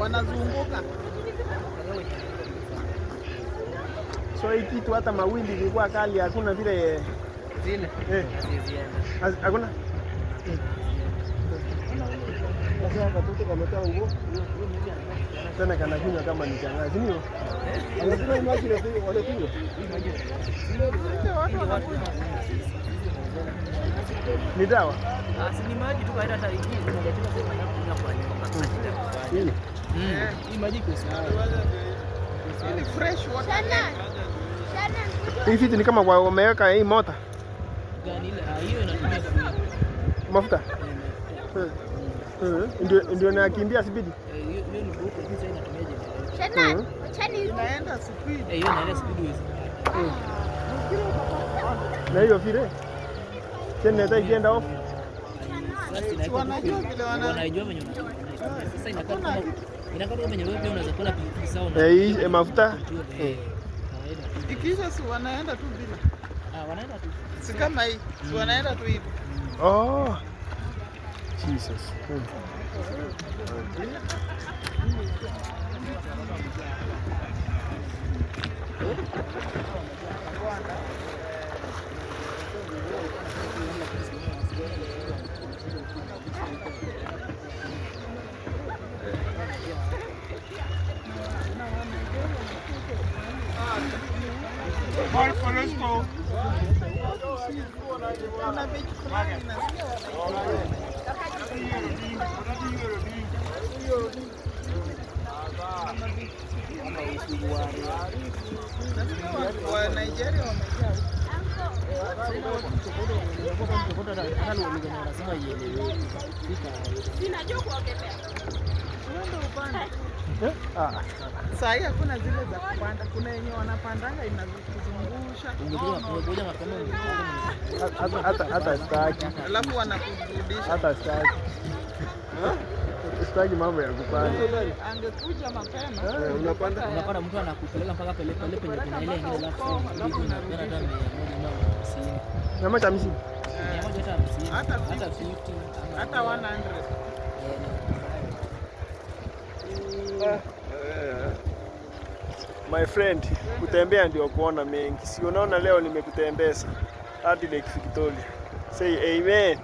Wanazunguka. So hii kitu hata mawimbi ilikuwa kali, hakuna vile zile. Hakuna. Sasa katoto kametoa nguo. Tena kanakunywa kama ni changazi nio. Anasema maji na wale kunywa. Ni dawa? Si ni maji tu kaida hata hii unajua sema na kwa nyumba. Hii maji kwa sawa. Ni fresh water. Hii vitu ni kama wameweka hii mota. Gani ile? Hiyo inatumia mafuta. Ndio nakimbia spidi. Hiyo ni buku hizo inatumia je. Chani inaenda speed. Hiyo inaenda speed hizo. Na hiyo vile. Tena hata ikienda off. Wanajua vile wanajua venye sasa inakaa kama venye wewe pia unaweza kula pilipili sawa na hii mafuta. Ikisha si wanaenda tu bila. Wanaenda tu. Si kama hii. Si wanaenda tu hivi. Oh. Jesus. Wa Nigeria wamejaa. Saa hii hakuna zile za kupanda, kuna yenye wanapandanga inazungusha. Hata staki. Alafu wanakurudisha. Hata staki. Staki mambo ya kupanda. Angekuja mapema. Unapanda mtu anakupeleka mpaka pale penye kuna ile ingine alafu unapenda hata 150. Kama cha 50. Hata 50. Hata 100. My friend, kutembea ndio kuona mengi. Si unaona leo nimekutembeza hadi Lake Victoria. Say amen.